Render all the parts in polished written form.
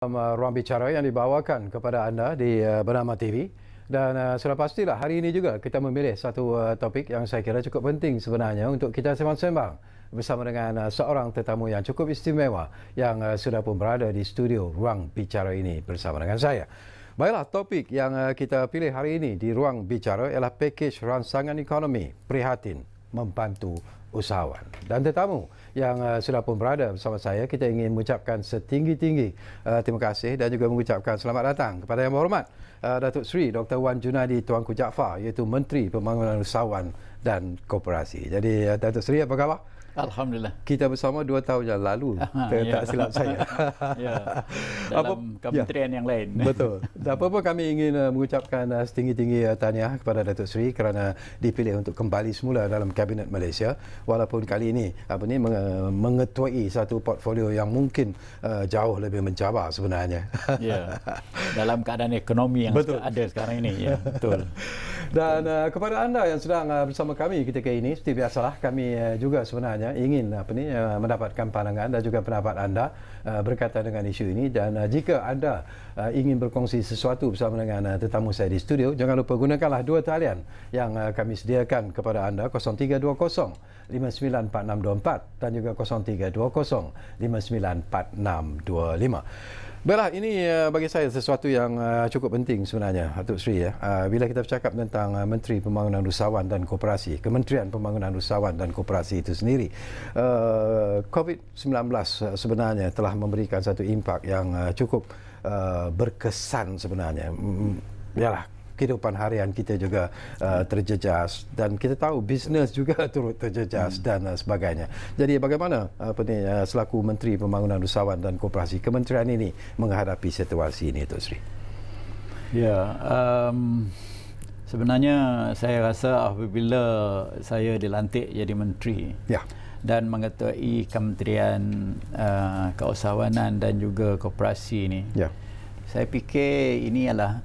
Ruang bicara yang dibawakan kepada anda di Bernama TV, dan sudah pastilah hari ini juga kita memilih satu topik yang saya kira cukup penting sebenarnya untuk kita sembang-sembang bersama dengan seorang tetamu yang cukup istimewa yang sudah pun berada di studio Ruang Bicara ini bersama dengan saya. Baiklah, topik yang kita pilih hari ini di Ruang Bicara ialah pakej rangsangan ekonomi prihatin membantu usahawan. Dan tetamu yang sudah pun berada bersama saya, kita ingin mengucapkan setinggi-tinggi terima kasih dan juga mengucapkan selamat datang kepada Yang Berhormat Datuk Seri Dr. Wan Junadi Tuanku Jaafar, iaitu Menteri Pembangunan Usahawan dan Koperasi. Jadi Datuk Seri, apa khabar? Alhamdulillah. Kita bersama 2 tahun yang lalu, tak silap saya. Ya, dalam kementerian yang lain. Betul. Apa-apa kami ingin mengucapkan setinggi-tinggi tahniah kepada Datuk Seri kerana dipilih untuk kembali semula dalam Kabinet Malaysia, walaupun kali ini mengetuai satu portfolio yang mungkin jauh lebih mencabar sebenarnya. Ya. Dalam keadaan ekonomi yang ada sekarang ini, ya, betul. Dan kepada anda yang sedang bersama kami ketika ini, seperti biasalah kami juga sebenarnya ingin mendapatkan pandangan dan juga pendapat anda berkaitan dengan isu ini. Dan jika anda ingin berkongsi sesuatu bersama dengan tetamu saya di studio, jangan lupa gunakanlah 2 talian yang kami sediakan kepada anda, 0320 594624 dan juga 0320 594625. Baiklah, ini bagi saya sesuatu yang cukup penting sebenarnya, Datuk Seri. Bila kita bercakap tentang Menteri Pembangunan Usahawan dan Koperasi, Kementerian Pembangunan Usahawan dan Koperasi itu sendiri, COVID-19 sebenarnya telah memberikan satu impak yang cukup berkesan sebenarnya. Yalah, kehidupan harian kita juga terjejas, dan kita tahu bisnes juga turut terjejas dan sebagainya. Jadi bagaimana selaku Menteri Pembangunan Usahawan dan Koperasi, kementerian ini menghadapi situasi ini, Datuk Seri? Ya, sebenarnya saya rasa apabila saya dilantik jadi menteri, dan mengetuai Kementerian Keusahawanan dan juga Koperasi ini, saya fikir ini adalah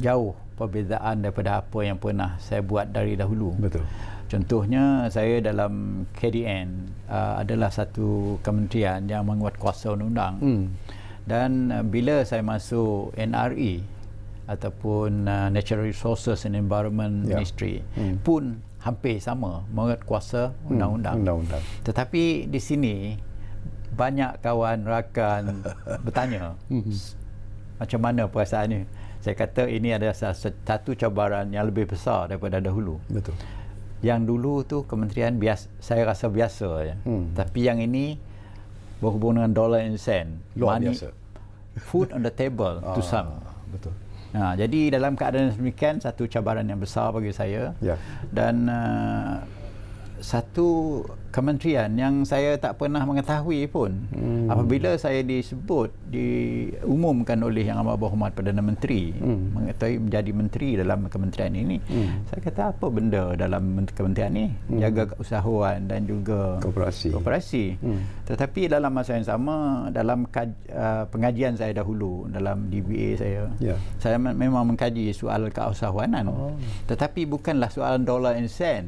jauh perbezaan daripada apa yang pernah saya buat dari dahulu. Betul. Contohnya, saya dalam KDN adalah satu kementerian yang menguatkuasa undang-undang. Dan bila saya masuk NRE ataupun Natural Resources and Environment Ministry pun hampir sama, menguatkuasa undang-undang. Tetapi di sini banyak kawan rakan bertanya, macam mana perasaannya? Saya kata ini adalah satu cabaran yang lebih besar daripada dahulu. Betul. Yang dulu tu kementerian biasa, saya rasa biasa ya. Tapi yang ini berhubung dengan dollar and cent, luar biasa. Food on the table to some. Betul. Nah, jadi dalam keadaan demikian, satu cabaran yang besar bagi saya. Dan satu kementerian yang saya tak pernah mengetahui pun, apabila saya diumumkan oleh Yang Amat Berhormat Perdana Menteri mengetahui menjadi menteri dalam kementerian ini, saya kata, apa benda dalam kementerian ini? Jaga usahawan dan juga koperasi. Tetapi dalam masa yang sama, dalam pengajian saya dahulu dalam DBA saya memang mengkaji soal keusahawanan. Tetapi bukanlah soal dollar and cent.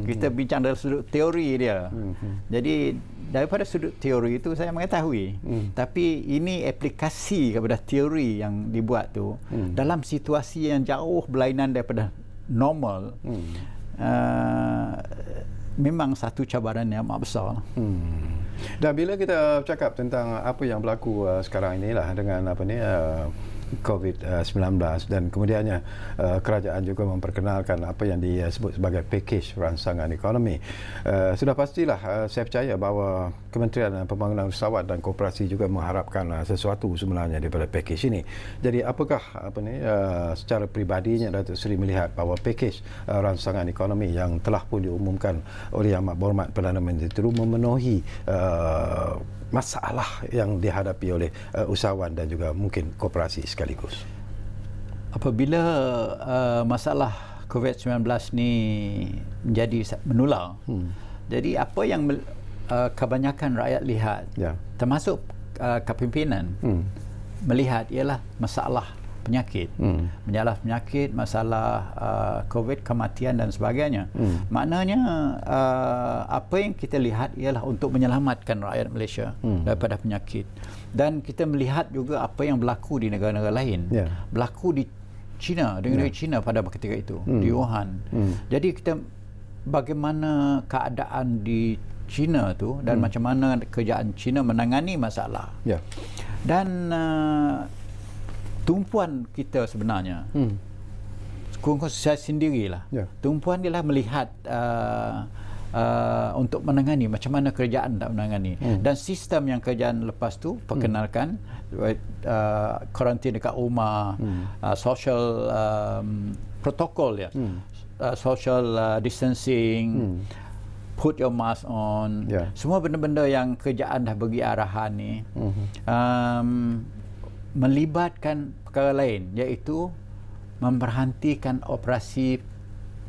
Kita bincang dari sudut teori dia. Jadi daripada sudut teori itu saya mengetahui, tapi ini aplikasi kepada teori yang dibuat tu dalam situasi yang jauh berlainan daripada normal, memang satu cabaran yang amat besar. Dan bila kita bercakap tentang apa yang berlaku sekarang inilah dengan COVID-19, dan kemudiannya kerajaan juga memperkenalkan apa yang disebut sebagai pakej rangsangan ekonomi, sudah pastilah saya percaya bahawa Kementerian Pembangunan Usahawan dan Koperasi juga mengharapkan sesuatu sebenarnya daripada pakej ini. Jadi apakah secara peribadinya Datuk Seri melihat bahawa pakej rangsangan ekonomi yang telah pun diumumkan oleh Yang Amat Berhormat Perdana Menteri itu memenuhi masalah yang dihadapi oleh usahawan dan juga mungkin koperasi sekaligus? Apabila masalah COVID-19 ni menjadi menular, jadi apa yang kebanyakan rakyat lihat, termasuk kepimpinan, melihat ialah masalah penyakit. Masalah COVID, kematian dan sebagainya. Maknanya apa yang kita lihat ialah untuk menyelamatkan rakyat Malaysia daripada penyakit. Dan kita melihat juga apa yang berlaku di negara-negara lain. Berlaku di China, di negara China pada ketika itu, di Wuhan. Jadi kita bagaimana keadaan di China tu dan macam mana kerajaan China menangani masalah. Dan tumpuan kita sebenarnya, saya sendirilah, tumpuan dia lah melihat untuk menangani macam mana kerajaan tak menangani. Dan sistem yang kerajaan lepas tu perkenalkan, karantin dekat rumah, social protokol social distancing, put your mask on, semua benda-benda yang kerajaan dah bagi arahan ni, melibatkan perkara lain, iaitu memberhentikan operasi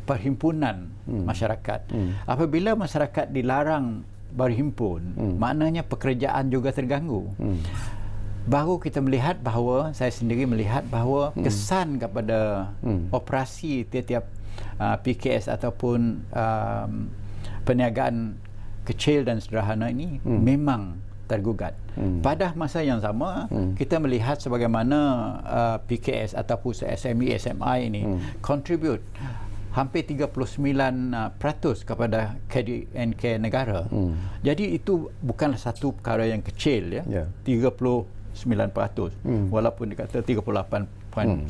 perhimpunan masyarakat. Apabila masyarakat dilarang berhimpun, maknanya pekerjaan juga terganggu. Baru kita melihat bahawa, saya sendiri melihat bahawa kesan kepada operasi tiap-tiap PKS ataupun perniagaan kecil dan sederhana ini memang tergugat. Pada masa yang sama, kita melihat sebagaimana PKS ataupun SME, SMI ini contribute hampir 39% kepada KDNK negara. Jadi itu bukanlah satu perkara yang kecil, 39%, walaupun dikata 38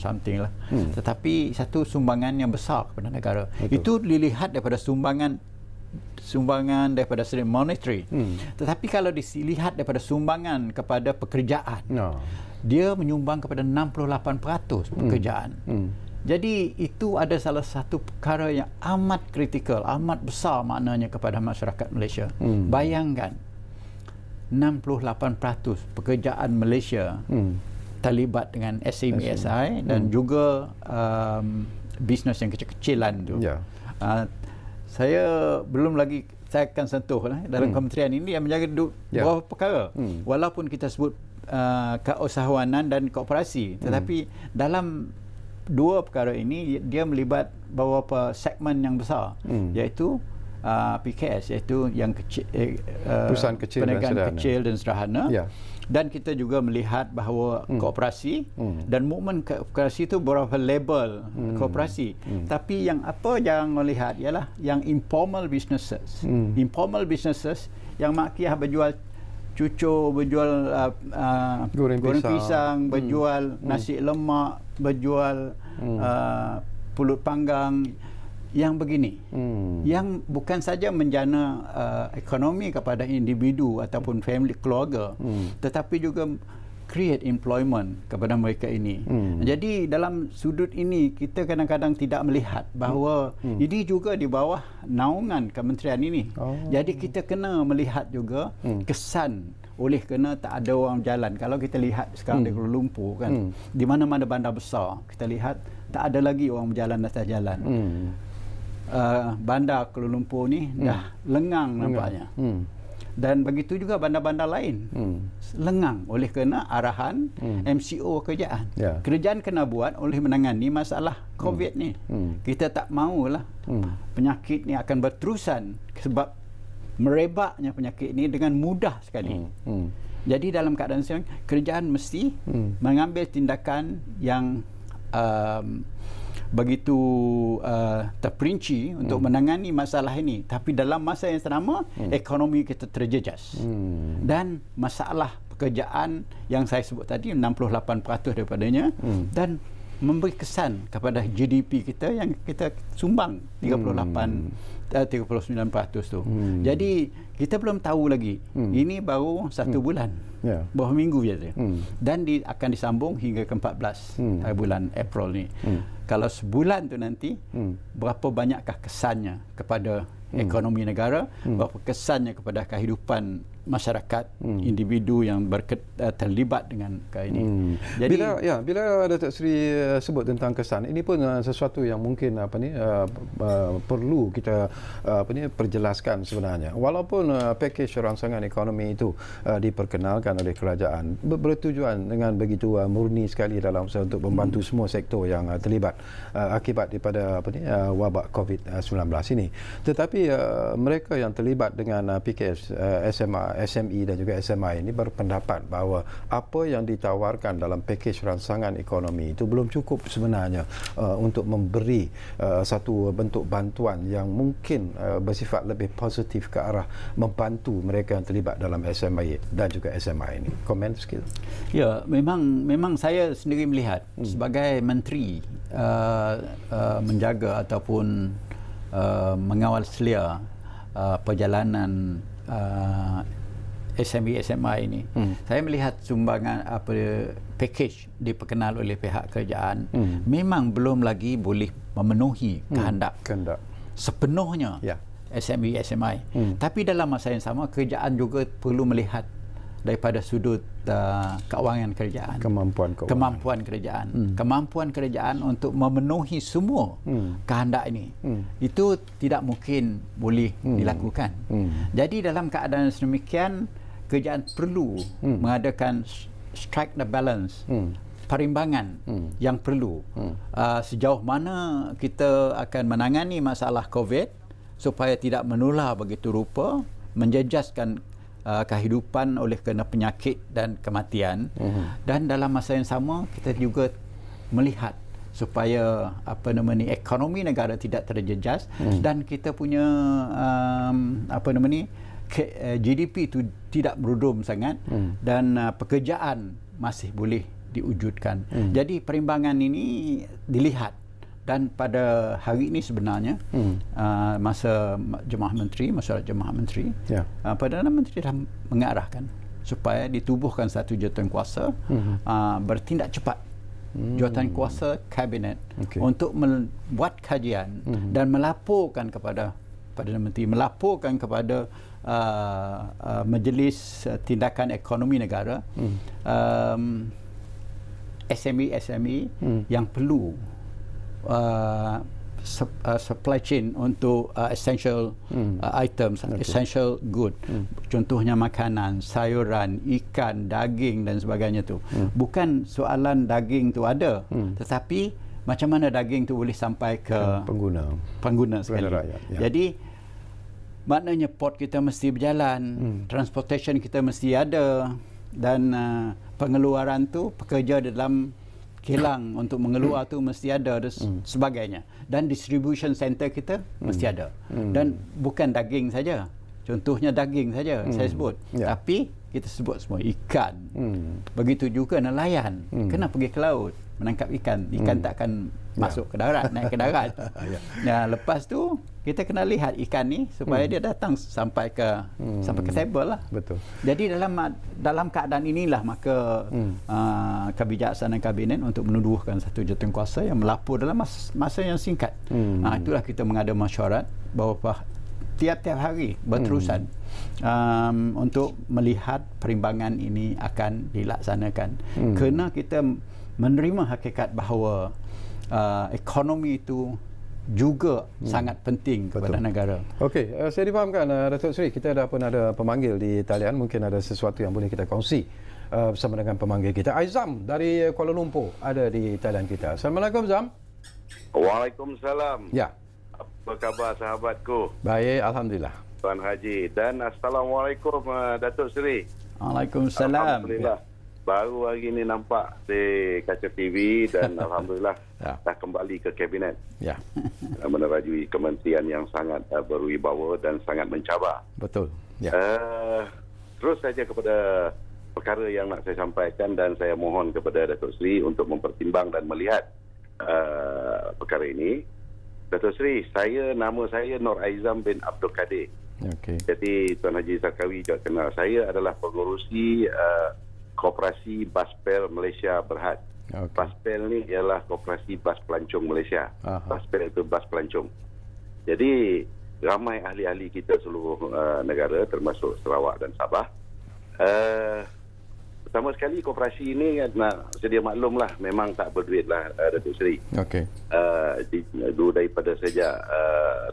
something lah. Tetapi satu sumbangan yang besar kepada negara. Itu dilihat daripada sumbangan daripada segi monetary. Tetapi kalau dilihat daripada sumbangan kepada pekerjaan, dia menyumbang kepada 68% pekerjaan. Jadi itu ada salah satu perkara yang amat kritikal, amat besar maknanya kepada masyarakat Malaysia. Bayangkan 68% pekerjaan Malaysia terlibat dengan SME, SI dan juga bisnes yang kecil-kecilan tu. Saya belum lagi, saya akan sentuh dalam kementerian ini yang menjaga beberapa perkara. Walaupun kita sebut keusahawanan dan koperasi, tetapi dalam dua perkara ini dia melibat beberapa segmen yang besar, iaitu PKS, iaitu yang kecil, perusahaan kecil perniagaan kecil dan sederhana. Dan kita juga melihat bahawa koperasi dan movement koperasi itu beberapa label koperasi. Tapi yang apa yang melihat ialah yang informal businesses. Informal businesses yang makiah berjual cucur, berjual goreng pisang, berjual nasi lemak, berjual pulut panggang, yang begini, yang bukan saja menjana ekonomi kepada individu ataupun family, keluarga, tetapi juga create employment kepada mereka ini. Jadi dalam sudut ini kita kadang-kadang tidak melihat bahawa ini juga di bawah naungan kementerian ini. Jadi kita kena melihat juga kesan oleh kerana tak ada orang jalan. Kalau kita lihat sekarang di Kuala Lumpur kan, di mana-mana bandar besar, kita lihat tak ada lagi orang berjalan atas jalan. Bandar Kuala Lumpur ni dah lengang nampaknya. Dan begitu juga bandar-bandar lain lengang oleh kerana arahan MCO kerajaan. Kerajaan kena buat oleh menangani masalah COVID ni. Kita tak maulah penyakit ni akan berterusan sebab merebaknya penyakit ni dengan mudah sekali. Jadi dalam keadaan sekarang kerajaan mesti mengambil tindakan yang begitu terperinci untuk menangani masalah ini. Tapi dalam masa yang sama ekonomi kita terjejas. Dan masalah pekerjaan yang saya sebut tadi 68% daripadanya, dan memberi kesan kepada GDP kita yang kita sumbang 39% tu. Jadi kita belum tahu lagi. Ini baru 1 bulan. Beberapa minggu saja. Dan akan disambung hingga ke-14 bulan April ni. Kalau sebulan tu nanti, berapa banyakkah kesannya kepada ekonomi negara, berapa kesannya kepada kehidupan masyarakat, individu yang terlibat dengan ini. Jadi bila Datuk Seri sebut tentang kesan, ini pun sesuatu yang mungkin perlu kita perjelaskan sebenarnya. Walaupun pakej rangsangan ekonomi itu diperkenalkan oleh kerajaan, bertujuan dengan begitu murni sekali dalam usaha untuk membantu semua sektor yang terlibat akibat daripada wabak COVID-19 ini. Tetapi mereka yang terlibat dengan PKS, SME dan juga SMI ini berpendapat bahawa apa yang ditawarkan dalam pakej rangsangan ekonomi itu belum cukup sebenarnya untuk memberi satu bentuk bantuan yang mungkin bersifat lebih positif ke arah membantu mereka yang terlibat dalam SMI dan juga SMI ini. Komen sikit. Ya, memang saya sendiri melihat sebagai menteri menjaga ataupun mengawal selia perjalanan SME SMI ini. Saya melihat sumbangan pakej diperkenal oleh pihak kerajaan memang belum lagi boleh memenuhi kehendak sepenuhnya SME SMI. Tapi dalam masa yang sama kerajaan juga perlu melihat daripada sudut keuangan kerajaan, kemampuan kerajaan untuk memenuhi semua kehendak ini. Itu tidak mungkin boleh dilakukan. Jadi dalam keadaan sedemikian, kerajaan perlu mengadakan strike the balance, perimbangan yang perlu sejauh mana kita akan menangani masalah COVID supaya tidak menular begitu rupa, menjejaskan kehidupan oleh kerana penyakit dan kematian. Dan dalam masa yang sama kita juga melihat supaya ekonomi negara tidak terjejas dan kita punya GDP itu tidak berudum sangat dan pekerjaan masih boleh diwujudkan. Jadi perimbangan ini dilihat, dan pada hari ini sebenarnya masa masyarakat Jemaah Menteri, Perdana Menteri dah mengarahkan supaya ditubuhkan satu jawatankuasa bertindak cepat, jawatankuasa kabinet untuk membuat kajian dan melaporkan kepada Perdana Menteri, melaporkan kepada Majlis Tindakan Ekonomi Negara SME yang perlu supply chain untuk essential items, essential good. Contohnya makanan, sayuran, ikan, daging dan sebagainya tu. Bukan soalan daging tu ada, tetapi macam mana daging tu boleh sampai ke pengguna sekali. Jadi maknanya port kita mesti berjalan, transportation kita mesti ada, dan pengeluaran tu pekerja dalam kilang untuk mengeluar tu mesti ada dan sebagainya, dan distribution center kita mesti ada. Dan bukan daging saja, contohnya daging saja saya sebut, tapi kita sebut semua ikan. Begitu juga nelayan kena pergi ke laut menangkap ikan takkan masuk ke darat, naik ke darat. Lepas tu kita kena lihat ikan ni supaya dia datang sampai ke table lah. Betul. Jadi dalam keadaan inilah maka kebijaksanaan kabinet untuk menuduhkan satu jawatankuasa yang melapor dalam masa yang singkat. Itulah kita mengada mesyuarat bahawa tiap-tiap hari berterusan untuk melihat perimbangan ini akan dilaksanakan. Kerana kita menerima hakikat bahawa ekonomi itu juga sangat penting kepada negara. Okey, saya difahamkan Datuk Seri, kita pun ada pemanggil di talian, mungkin ada sesuatu yang boleh kita kongsi bersama dengan pemanggil kita. Aizam dari Kuala Lumpur ada di talian kita. Assalamualaikum Zam. Waalaikumsalam. Ya. Apa khabar sahabatku? Baik, alhamdulillah. Tuan Haji, dan assalamualaikum Datuk Seri. Waalaikumsalam. Alhamdulillah. Baru hari ini nampak di kaca TV dan alhamdulillah dah kembali ke kabinet. Menerajui kementerian yang sangat berwibawa dan sangat mencabar. Betul. Terus saja kepada perkara yang nak saya sampaikan, dan saya mohon kepada Datuk Seri untuk mempertimbang dan melihat perkara ini. Datuk Seri, nama saya Nur Aizam bin Abdul Kadir. Jadi Tuan Haji Sarkawi juga kenal saya, adalah pengurusi Koperasi Baspel Malaysia Berhad. Baspel ni ialah Koperasi Bas Pelancong Malaysia. Baspel itu bas pelancong. Jadi ramai ahli-ahli kita seluruh negara termasuk Sarawak dan Sabah Pertama sekali koperasi ini sedia maklumlah memang tak berduit lah Datuk Seri. Okey. Daripada sejak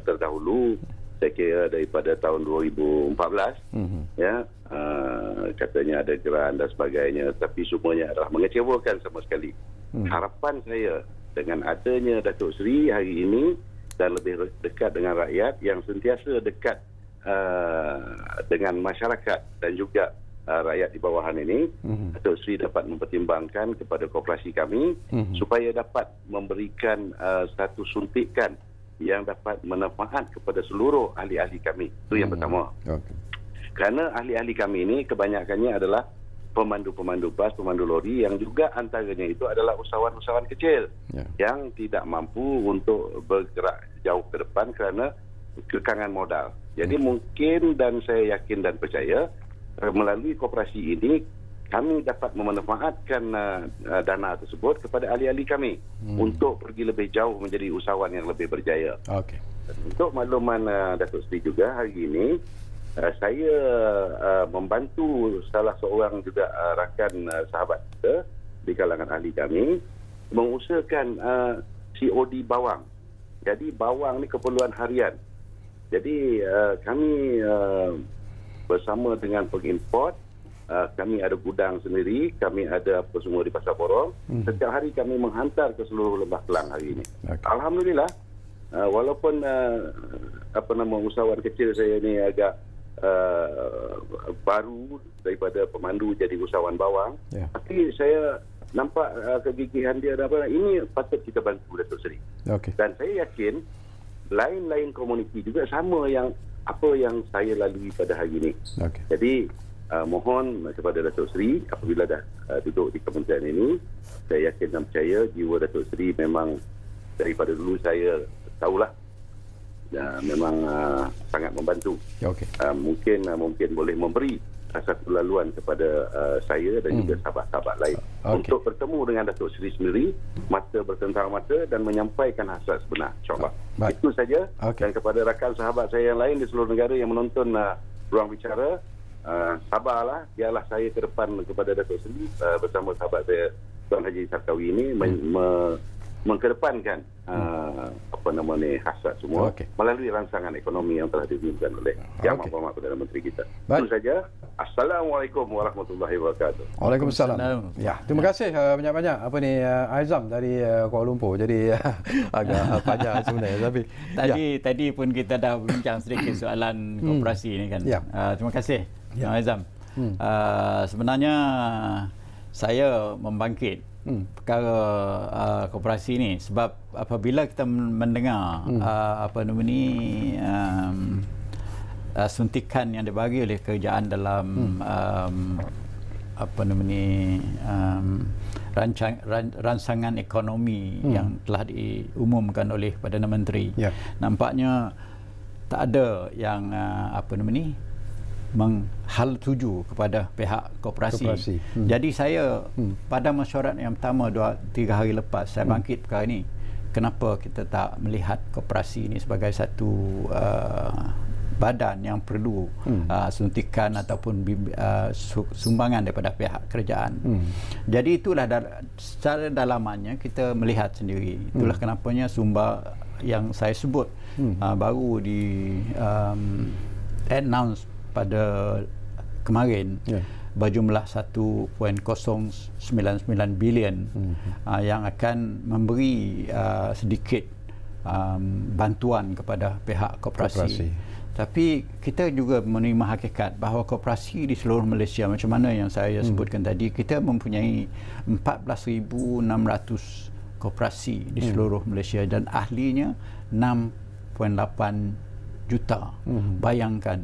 terdahulu, saya kira daripada tahun 2014 ya, katanya ada geran dan sebagainya, tapi semuanya adalah mengecewakan sama sekali. Harapan saya dengan adanya Datuk Seri hari ini dan lebih dekat dengan rakyat, yang sentiasa dekat dengan masyarakat dan juga rakyat di bawahan ini, Datuk Seri dapat mempertimbangkan kepada koperasi kami supaya dapat memberikan satu suntikan yang dapat bermanfaat kepada seluruh ahli-ahli kami. Itu yang pertama. Kerana ahli-ahli kami ini kebanyakannya adalah pemandu-pemandu bas, pemandu lori, yang juga antaranya itu adalah usahawan-usahawan kecil yang tidak mampu untuk bergerak jauh ke depan kerana kekangan modal. Jadi mungkin, dan saya yakin dan percaya, melalui koperasi ini kami dapat memanfaatkan dana tersebut kepada ahli-ahli kami untuk pergi lebih jauh menjadi usahawan yang lebih berjaya. Untuk makluman Datuk Seri juga, hari ini saya membantu salah seorang juga rakan sahabat kita di kalangan ahli kami mengusahakan COD bawang. Jadi bawang ni keperluan harian. Jadi kami bersama dengan pengimport, kami ada gudang sendiri, kami ada apa semua di Pasar Borong. Setiap hari kami menghantar ke seluruh Lembah Kelang hari ini. Alhamdulillah, walaupun usahawan kecil saya ni agak baru daripada pemandu jadi usahawan bawang, tapi saya nampak kegigihan dia dan ini patut kita bantu Datuk Seri. Dan saya yakin lain-lain komuniti juga sama yang apa yang saya lalui pada hari ini. Jadi mohon kepada Datuk Seri, apabila dah duduk di kementerian ini, saya yakin dan percaya jiwa Datuk Seri memang daripada dulu saya tahulah memang sangat membantu. Mungkin boleh memberi satu laluan kepada saya dan juga sahabat-sahabat lain untuk bertemu dengan Datuk Seri sendiri, mata bertentang mata, dan menyampaikan hasrat sebenar, insyaAllah. Itu saja. Dan kepada rakan sahabat saya yang lain di seluruh negara yang menonton ruang bicara, sabarlah, biarlah saya ke depan kepada Datuk Seri bersama sahabat saya Tuan Haji Sarkawi ini mengkedepankan hasrat semua melalui rancangan ekonomi yang telah diumumkan oleh Yang Berhormat Perdana Menteri kita. Itu saja. Assalamualaikum warahmatullahi wabarakatuh. Waalaikumsalam. Ya, terima kasih banyak-banyak Aizam dari Kuala Lumpur. Jadi agak panjang sebenarnya, tapi tadi pun kita dah bincang sedikit soalan koperasi ini kan. Terima kasih Aizam. Sebenarnya saya membangkit perkara koperasi ini sebab apabila kita mendengar suntikan yang dibagi oleh kerajaan dalam rancangan ekonomi yang telah diumumkan oleh Perdana Menteri, nampaknya tak ada yang menghal tuju kepada pihak koperasi. Jadi saya pada mesyuarat yang pertama 2-3 hari lepas saya bangkit perkara ini. Kenapa kita tak melihat koperasi ini sebagai satu badan yang perlu suntikan ataupun sumbangan daripada pihak kerajaan. Jadi itulah secara dalamannya kita melihat sendiri. Itulah kenapanya sumber yang saya sebut baru di announce pada kemarin berjumlah 1.099 bilion yang akan memberi sedikit bantuan kepada pihak koperasi. Tapi kita juga menerima hakikat bahawa koperasi di seluruh Malaysia, macam mana yang saya sebutkan tadi, kita mempunyai 14,600 koperasi di seluruh Malaysia dan ahlinya 6.8 juta. Bayangkan.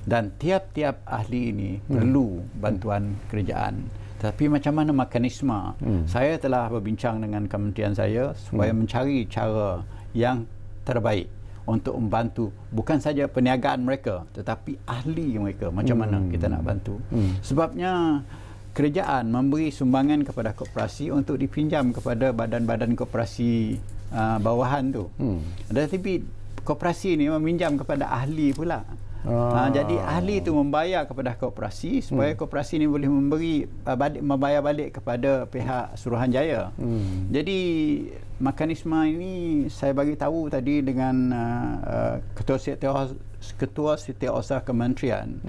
Dan tiap-tiap ahli ini perlu bantuan kerajaan. Tapi macam mana mekanisme? Saya telah berbincang dengan kementerian saya supaya mencari cara yang terbaik untuk membantu bukan saja perniagaan mereka tetapi ahli mereka. Macam mana kita nak bantu? Sebabnya kerajaan memberi sumbangan kepada koperasi untuk dipinjam kepada badan-badan koperasi bawahan tu. Tetapi koperasi ini meminjam kepada ahli pula. Jadi ahli itu membayar kepada koperasi supaya koperasi ini boleh membayar balik kepada pihak Suruhanjaya. Jadi mekanisme ini saya bagi tahu tadi dengan Ketua Setiausaha Kementerian.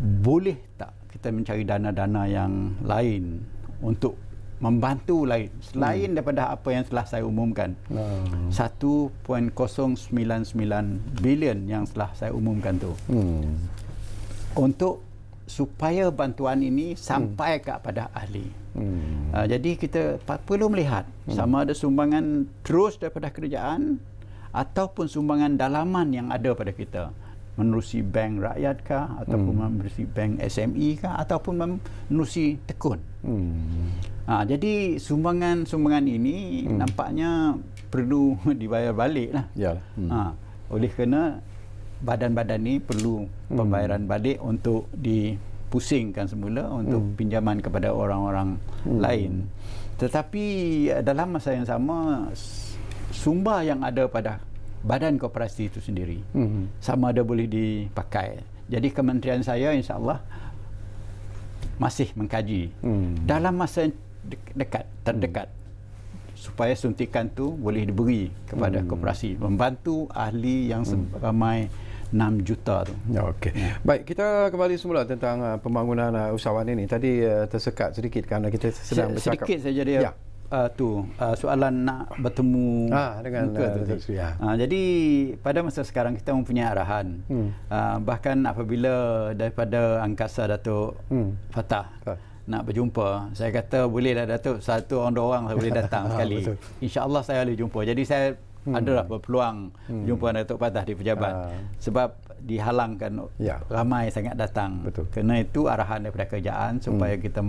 Boleh tak kita mencari dana-dana yang lain untuk membantu lain selain daripada apa yang telah saya umumkan. 1.099 bilion yang telah saya umumkan tu. Untuk supaya bantuan ini sampai kepada ahli. Jadi kita perlu melihat sama ada sumbangan terus daripada kerajaan ataupun sumbangan dalaman yang ada pada kita. Menerusi bank rakyat kah, ataupun menerusi bank SME kah, ataupun menerusi tekun. Jadi sumbangan ini nampaknya perlu dibayar balik lah. Oleh kerana badan-badan ini perlu pembayaran balik untuk dipusingkan semula untuk pinjaman kepada orang-orang lain. Tetapi dalam masa yang sama, sumber yang ada pada badan koperasi itu sendiri sama ada boleh dipakai. Jadi kementerian saya insya-Allah masih mengkaji dalam masa terdekat supaya suntikan tu boleh diberi kepada koperasi, membantu ahli yang ramai 6 juta tu. Okey. Baik, kita kembali semula tentang pembangunan usahawan ini. Tadi tersekat sedikit kerana kita sedang bercakap. Sedikit saja dia. Soalan nak bertemu dengan jadi pada masa sekarang kita mempunyai arahan. Bahkan apabila daripada angkasa Datuk Fatah nak berjumpa, saya kata bolehlah Datuk, 1 orang 2 orang saya boleh datang sekali. InsyaAllah saya boleh jumpa. Jadi saya adalah berpeluang jumpa Datuk Fatah di pejabat sebab dihalangkan ramai sangat datang. Kerana itu arahan daripada kerajaan supaya kita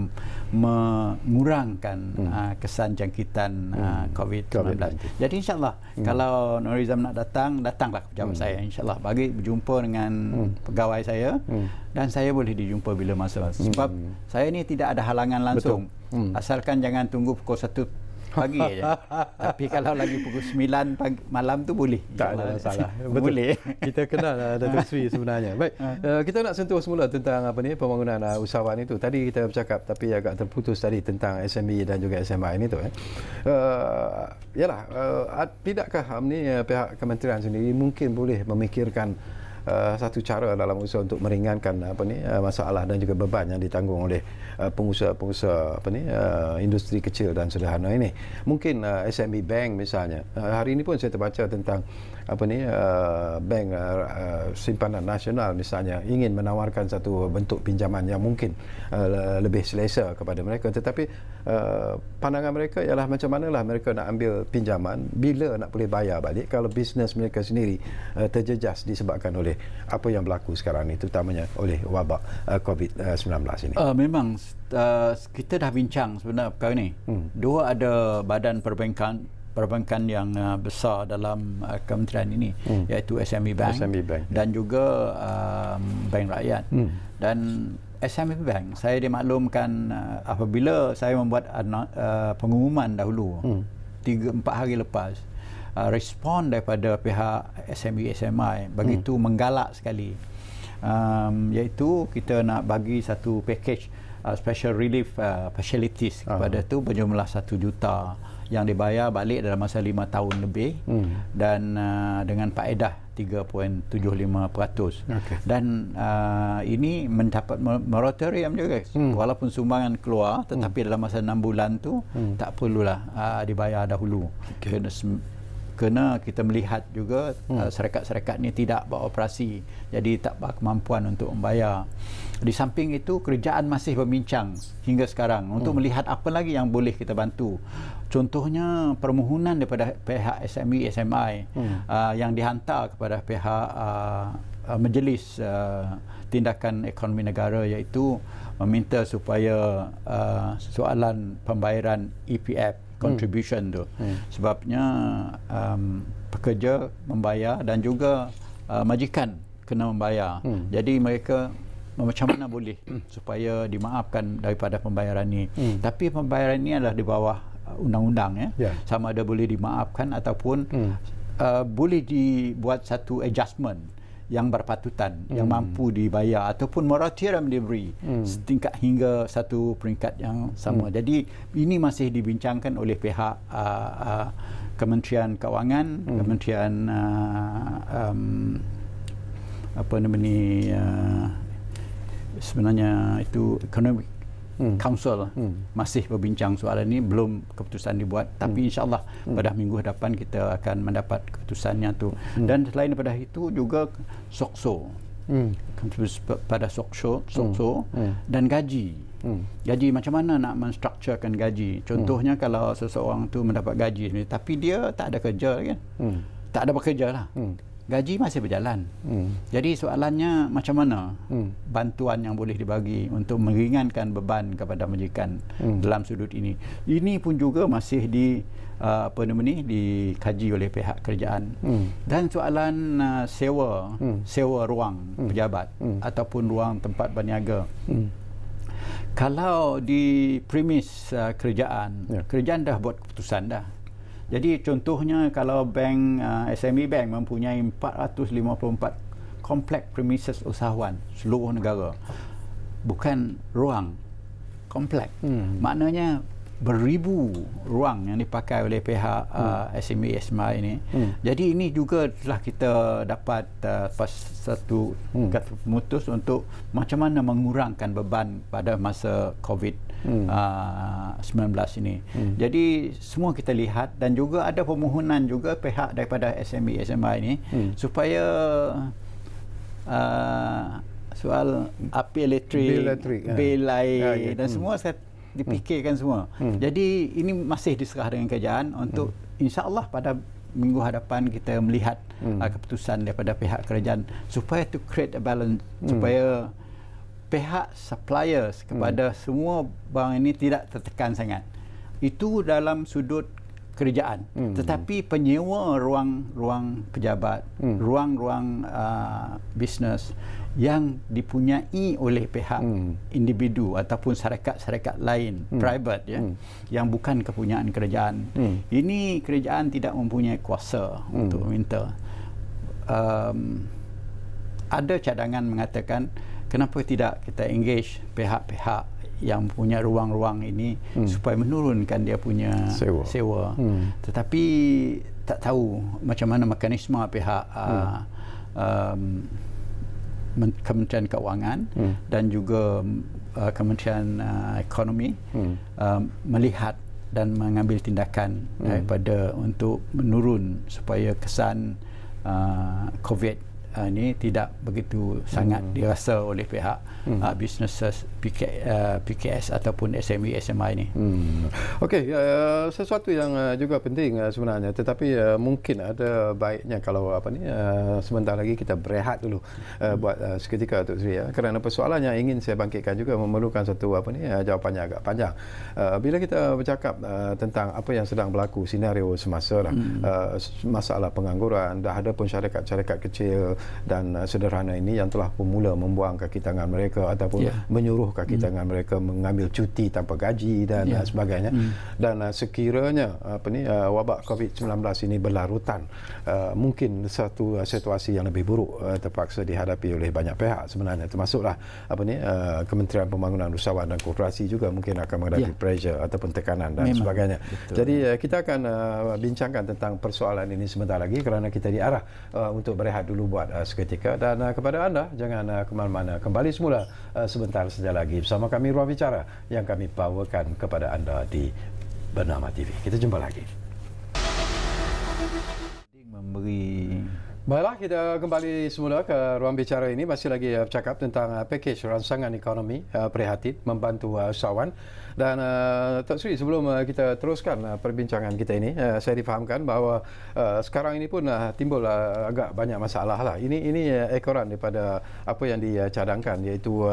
mengurangkan kesan jangkitan COVID-19. Jadi insyaAllah kalau Nur Rizam nak datang, datanglah ke pejabat saya insyaAllah, bagi berjumpa dengan pegawai saya dan saya boleh dijumpa bila masa. Sebab saya ni tidak ada halangan langsung. Asalkan jangan tunggu pukul 1 pagi aja. Tapi kalau lagi pukul 9 pagi, malam tu boleh. Tak ada masalah. Betul. Boleh. Kita kenal Datuk Sri sebenarnya. Baik, kita nak sentuh semula tentang pembangunan usahawan itu. Tadi kita bercakap tapi agak terputus tadi tentang SME dan juga SMA ini tu. Tidakkah pihak kementerian sendiri mungkin boleh memikirkan satu cara dalam usaha untuk meringankan masalah dan juga beban yang ditanggung oleh pengusaha-pengusaha industri kecil dan sederhana ini. Mungkin SME Bank misalnya. Hari ini pun saya terbaca tentang bank simpanan nasional misalnya ingin menawarkan satu bentuk pinjaman yang mungkin lebih selesa kepada mereka, tetapi pandangan mereka ialah macam manalah mereka nak ambil pinjaman, bila nak boleh bayar balik kalau bisnes mereka sendiri terjejas disebabkan oleh apa yang berlaku sekarang ini, terutamanya oleh wabak COVID-19 ini. Memang kita dah bincang sebenarnya perkara ini. Dua ada badan perbankan yang besar dalam kementerian ini, iaitu SME Bank dan juga Bank Rakyat. Dan SME Bank saya dimaklumkan apabila saya membuat pengumuman dahulu 3-4 hari lepas, respon daripada pihak SME SMI begitu menggalak sekali, iaitu kita nak bagi satu package special relief facilities kepada tu berjumlah 1 juta yang dibayar balik dalam masa 5 tahun lebih dan dengan faedah 3.75%. Dan ini mendapat moratorium juga, walaupun sumbangan keluar tetapi dalam masa 6 bulan tu tak perlulah dibayar dahulu. Kerana kita melihat juga syarikat-syarikat ni tidak beroperasi, jadi tak berkemampuan untuk membayar. Di samping itu, kerajaan masih berbincang hingga sekarang untuk melihat apa lagi yang boleh kita bantu. Contohnya permohonan daripada pihak SME SMI yang dihantar kepada pihak Majlis Tindakan Ekonomi Negara, iaitu meminta supaya soalan pembayaran EPF contribution tu, sebabnya pekerja membayar dan juga majikan kena membayar. Jadi mereka macam mana boleh supaya dimaafkan daripada pembayaran ni. Tapi pembayaran ni adalah di bawah undang-undang, sama ada boleh dimaafkan ataupun boleh dibuat satu adjustment yang berpatutan, yang mampu dibayar ataupun moratorium diberi setingkat hingga satu peringkat yang sama. Jadi ini masih dibincangkan oleh pihak Kementerian Kewangan, Kementerian apa nama ni, sebenarnya itu Economic Council masih berbincang soalan ini, belum keputusan dibuat, tapi insyaAllah pada minggu hadapan kita akan mendapat keputusannya tu. Dan selain daripada itu juga SOCSO, pada SOCSO dan gaji. Gaji, macam mana nak menstrukturkan gaji? Contohnya kalau seseorang tu mendapat gaji ni, tapi dia tak ada kerja kan, tak ada bekerja lah, gaji masih berjalan. Jadi soalannya macam mana bantuan yang boleh dibagi untuk meringankan beban kepada majikan dalam sudut ini. Ini pun juga masih dikaji oleh pihak kerajaan. Dan soalan sewa ruang pejabat ataupun ruang tempat berniaga. Kalau di premis kerajaan dah buat keputusan dah. Jadi contohnya kalau bank SME Bank mempunyai 454 kompleks premises usahawan seluruh negara. Bukan ruang, kompleks. Maknanya beribu ruang yang dipakai oleh pihak SME SMA ini. Jadi ini juga telah kita dapat satu memutus untuk macam mana mengurangkan beban pada masa COVID-19 ini. Jadi semua kita lihat, dan juga ada permohonan juga pihak daripada SME SMA ini supaya soal api elektrik, bil air dan semua saya dipikirkan semua. Jadi ini masih diserah dengan kerajaan untuk insya-Allah pada minggu hadapan kita melihat keputusan daripada pihak kerajaan supaya to create a balance, supaya pihak suppliers kepada semua barang ini tidak tertekan sangat. Itu dalam sudut kerajaan. Tetapi penyewa ruang pejabat, ruang-ruang bisnes yang dipunyai oleh pihak individu ataupun syarikat-syarikat lain, private yang bukan kepunyaan kerajaan. Ini kerajaan tidak mempunyai kuasa untuk meminta. Ada cadangan mengatakan kenapa tidak kita engage pihak-pihak yang punya ruang-ruang ini supaya menurunkan dia punya sewa. Tetapi tak tahu macam mana mekanisme pihak Kementerian Kewangan dan juga Kementerian Ekonomi melihat dan mengambil tindakan daripada untuk menurun supaya kesan COVID ini tidak begitu sangat dirasa oleh pihak businesses PKS ataupun SME SMA ini. Okey, sesuatu yang juga penting sebenarnya, tetapi mungkin ada baiknya kalau sebentar lagi kita berehat dulu buat seketika Tok Sri, kerana persoalan yang ingin saya bangkitkan juga memerlukan satu jawapannya agak panjang. Bila kita bercakap tentang apa yang sedang berlaku, senario semasa lah, masalah pengangguran, dah ada pun syarikat-syarikat kecil dan sederhana ini yang telah pun mula membuang kaki tangan mereka ataupun menyuruh kaki tangan mereka mengambil cuti tanpa gaji dan sebagainya. Dan sekiranya wabak COVID-19 ini berlarutan, mungkin satu situasi yang lebih buruk terpaksa dihadapi oleh banyak pihak sebenarnya, termasuklah Kementerian Pembangunan Usahawan dan Koperasi juga mungkin akan menghadapi pressure ataupun tekanan dan sebagainya. Betul. Jadi kita akan bincangkan tentang persoalan ini sebentar lagi kerana kita diarah untuk berehat dulu buat seketika, dan kepada anda jangan ke mana-mana, kembali semula sebentar saja lagi bersama kami Ruang Bicara yang kami bawakan kepada anda di Bernama TV. Kita jumpa lagi. Baiklah, kita kembali semula ke Ruang Bicara ini, masih lagi bercakap tentang pakej rangsangan ekonomi prihatin membantu usahawan. Dan Tok Sri, sebelum kita teruskan perbincangan kita ini, saya difahamkan bahawa sekarang ini pun timbul agak banyak masalah lah. Ini ekoran daripada apa yang dicadangkan, iaitu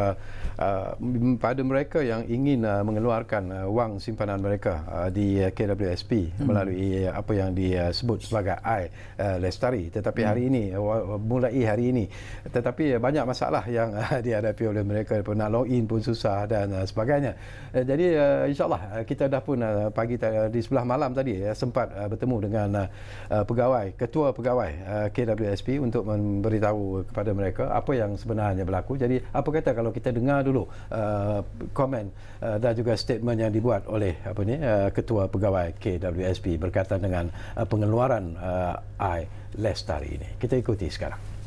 pada mereka yang ingin mengeluarkan wang simpanan mereka di KWSP melalui apa yang disebut sebagai I Lestari. Tetapi hari hari ini, mulai hari ini. Tetapi banyak masalah yang dihadapi oleh mereka, nak login pun susah dan sebagainya. Jadi insyaAllah kita dah pun pagi di sebelah malam tadi sempat bertemu dengan ketua pegawai KWSP untuk memberitahu kepada mereka apa yang sebenarnya berlaku. Jadi apa kata kalau kita dengar dulu komen dan juga statement yang dibuat oleh ketua pegawai KWSP berkaitan dengan pengeluaran iLestari ini. Kita ikuti sekarang.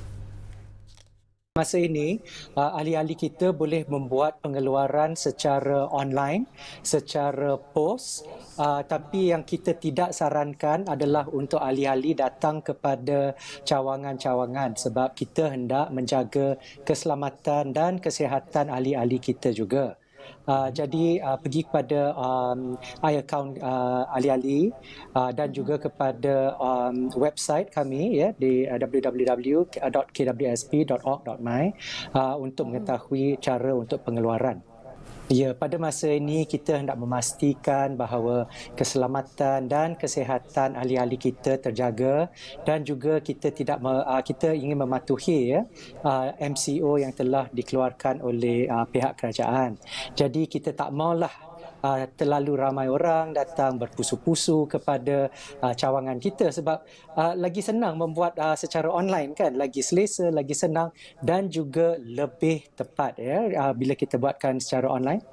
Masa ini, ahli-ahli kita boleh membuat pengeluaran secara online, secara pos, tapi yang kita tidak sarankan adalah untuk ahli-ahli datang kepada cawangan-cawangan sebab kita hendak menjaga keselamatan dan kesihatan ahli-ahli kita juga. Jadi pergi kepada account ahli-ahli dan juga kepada website kami di www.kwsp.org.my untuk mengetahui cara untuk pengeluaran. Ya, pada masa ini kita hendak memastikan bahawa keselamatan dan kesihatan ahli-ahli kita terjaga dan juga kita ingin mematuhi MCO yang telah dikeluarkan oleh pihak kerajaan. Jadi kita tak maulah terlalu ramai orang datang berpusu-pusu kepada cawangan kita sebab lagi senang membuat secara online kan, lagi selesa, lagi senang dan juga lebih tepat bila kita buatkan secara online.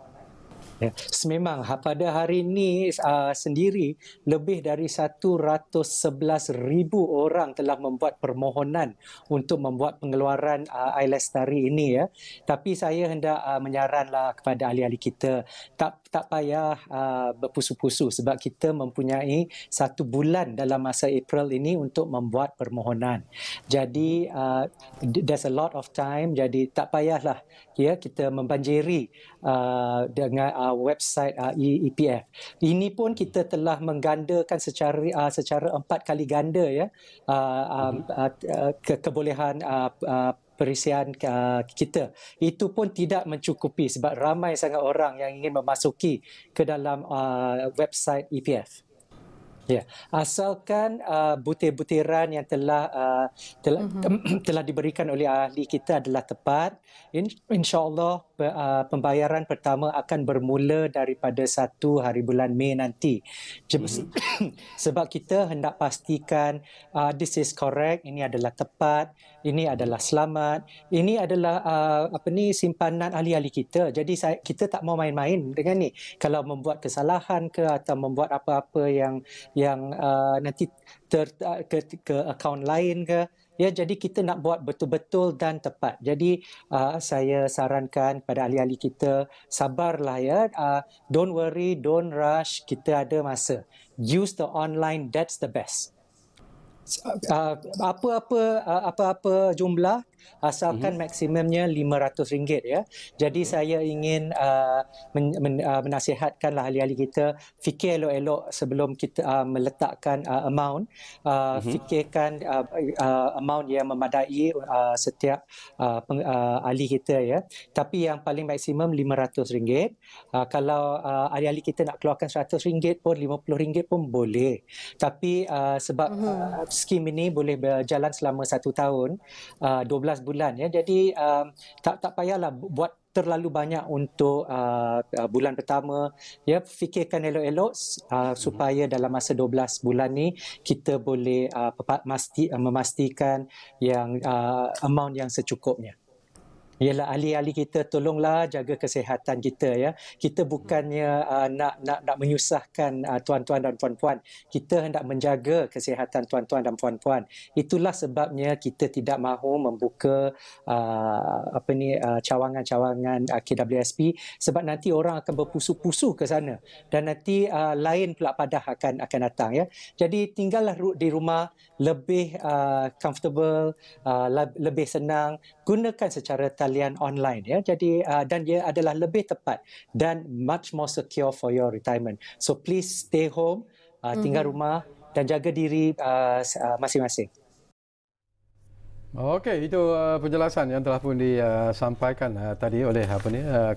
Ya, sememang pada hari ini sendiri lebih dari 111,000 orang telah membuat permohonan untuk membuat pengeluaran iLestari ini Tapi saya hendak menyaranlah kepada ahli-ahli kita tak payah berpusu-pusu sebab kita mempunyai 1 bulan dalam masa April ini untuk membuat permohonan. Jadi there's a lot of time, jadi tak payahlah kita membanjiri dengan website EPF. Ini pun kita telah menggandakan secara 4 kali ganda kebolehan perisian kita. Itu pun tidak mencukupi sebab ramai sangat orang yang ingin memasuki ke dalam website EPF. Ya, asalkan butir-butiran yang telah diberikan oleh ahli kita adalah tepat, insya-Allah pembayaran pertama akan bermula daripada 1 hari bulan Mei nanti. Sebab kita hendak pastikan this is correct, ini adalah tepat, ini adalah selamat, ini adalah simpanan ahli-ahli kita. Jadi kita tak mau main-main dengan ni. Kalau membuat kesalahan ke atau membuat apa-apa yang nanti ke akaun lain ke, jadi kita nak buat betul-betul dan tepat. Jadi saya sarankan kepada ahli-ahli kita, sabarlah don't worry, don't rush, kita ada masa. Use the online, that's the best. Apa-apa jumlah, asalkan maksimumnya RM500 Jadi saya ingin menasihatkanlah ahli-ahli kita, fikir elok-elok sebelum kita meletakkan amount. Fikirkan amount yang memadai setiap ahli kita Tapi yang paling maksimum RM500. Kalau ahli-ahli kita nak keluarkan RM100 pun, RM50 pun boleh. Tapi sebab skim ini boleh berjalan selama 1 tahun, 12 bulan Jadi tak payahlah buat terlalu banyak untuk bulan pertama. Fikirkan elok-elok supaya dalam masa 12 bulan ni kita boleh memastikan yang amount yang secukupnya. Ialah ahli-ahli kita, tolonglah jaga kesihatan kita Kita bukannya nak menyusahkan tuan-tuan dan puan-puan. Kita hendak menjaga kesihatan tuan-tuan dan puan-puan. Itulah sebabnya kita tidak mahu membuka cawangan-cawangan KWSP sebab nanti orang akan berpusu-pusu ke sana dan nanti lain pula padah akan datang Jadi tinggallah di rumah lebih comfortable, lebih senang, gunakan secara talian online Jadi dan dia adalah lebih tepat dan much more secure for your retirement. So please stay home, tinggal rumah dan jaga diri masing-masing. Okey, itu penjelasan yang telah pun disampaikan tadi oleh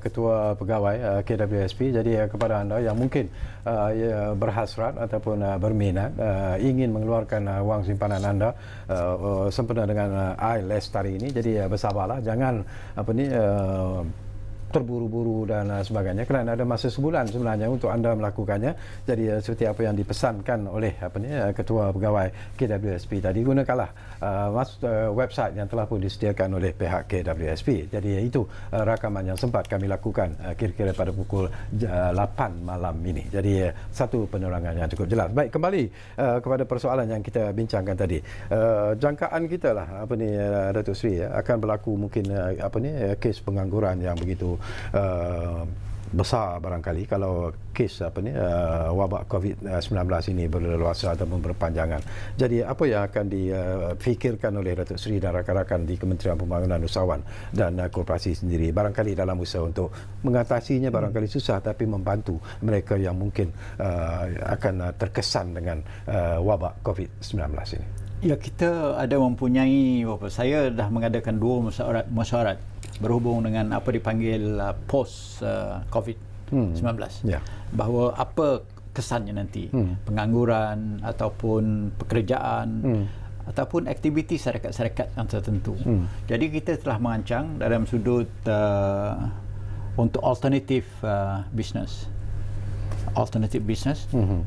Ketua Pegawai KWSP. Jadi kepada anda yang mungkin berhasrat ataupun berminat ingin mengeluarkan wang simpanan anda sempena dengan iLestari ini, jadi bersabarlah, jangan terburu-buru dan sebagainya, kerana ada masa sebulan sebenarnya untuk anda melakukannya. Jadi seperti apa yang dipesankan oleh Ketua Pegawai KWSP tadi, gunakanlah website yang telah pun disediakan oleh pihak KWSP. Jadi itu rakaman yang sempat kami lakukan kira-kira pada pukul 8 malam ini. Jadi satu penerangan yang cukup jelas. Baik, kembali kepada persoalan yang kita bincangkan tadi. Jangkaan kita lah Datuk Seri akan berlaku mungkin kes pengangguran yang begitu besar barangkali kalau kes wabak COVID-19 ini berleluasa ataupun berpanjangan. Jadi apa yang akan difikirkan oleh Datuk Seri dan rakan-rakan di Kementerian Pembangunan Usahawan dan Koperasi sendiri, barangkali dalam usaha untuk mengatasinya barangkali susah, tapi membantu mereka yang mungkin akan terkesan dengan wabak COVID-19 ini? Ya, kita ada mempunyai, saya dah mengadakan 2 mesyuarat berhubung dengan apa dipanggil post COVID-19. Bahawa apa kesannya nanti, pengangguran ataupun pekerjaan ataupun aktiviti syarikat-syarikat yang tertentu. Jadi kita telah merancang dalam sudut untuk alternatif business.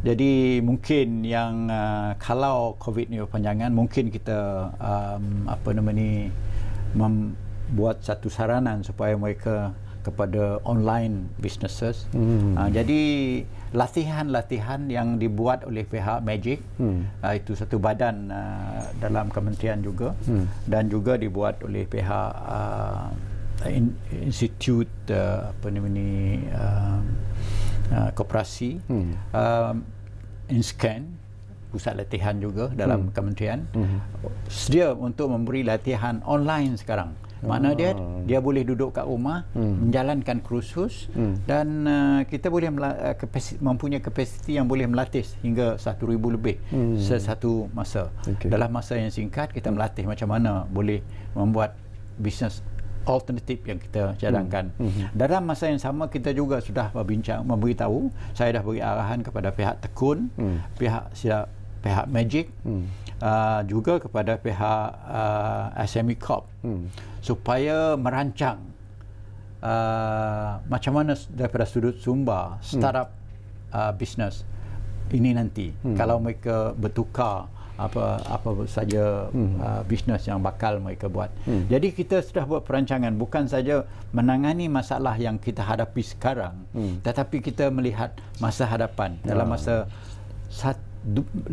Jadi mungkin yang kalau COVID ni berpanjangan, mungkin kita membuat satu saranan supaya mereka kepada online businesses. Jadi latihan-latihan yang dibuat oleh pihak Magic, itu satu badan dalam kementerian juga, dan juga dibuat oleh pihak institut koperasi, InScan, pusat latihan juga dalam kementerian, sedia untuk memberi latihan online sekarang. Makna dia boleh duduk kat rumah, menjalankan kursus, dan kita boleh mempunyai kapasiti yang boleh melatih hingga 1,000 lebih satu masa. Dalam masa yang singkat kita melatih macam mana boleh membuat bisnes alternatif yang kita cadangkan. Dalam masa yang sama kita juga sudah memberitahu, saya dah beri arahan kepada pihak Tekun, pihak Magic, juga kepada pihak SME Corp, supaya merancang macam mana daripada sudut sumber startup business ini nanti, kalau mereka bertukar apa saja bisnes yang bakal mereka buat. Jadi kita sudah buat perancangan, bukan saja menangani masalah yang kita hadapi sekarang, tetapi kita melihat masa hadapan dalam masa 5-6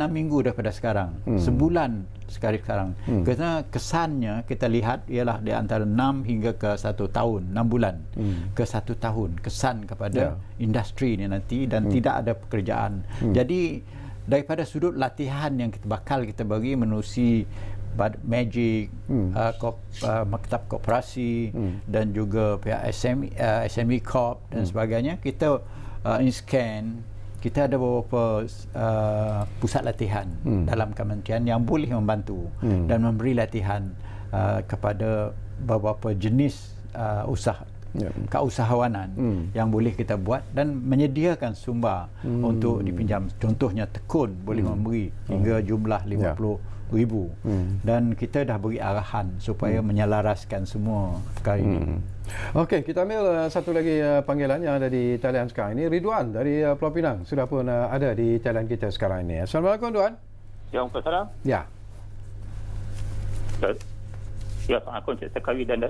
minggu daripada sekarang, sebulan sekarang. Kerana kesannya kita lihat ialah di antara 6 hingga ke 1 tahun, 6 bulan ke 1 tahun kesan kepada industri ini nanti, dan tidak ada pekerjaan. Jadi daripada sudut latihan yang bakal kita bagi menerusi Magic, Maktab Koperasi, dan juga pihak SME Corp dan sebagainya, kita InScan, kita ada beberapa pusat latihan dalam kementerian yang boleh membantu dan memberi latihan kepada beberapa jenis keusahawanan yang boleh kita buat dan menyediakan sumber untuk dipinjam. Contohnya Tekun boleh memberi hingga jumlah 50,000, dan kita dah beri arahan supaya menyelaraskan semua perkara ini. Okey, kita ambil satu lagi panggilan yang ada di talian sekarang ini. Ridwan dari Pulau Pinang sudah pun ada di talian kita sekarang ini. Assalamualaikum, Tuan. Ya, Waalaikumsalam. Ya. Ya, Assalamualaikum Cik Sekawi dan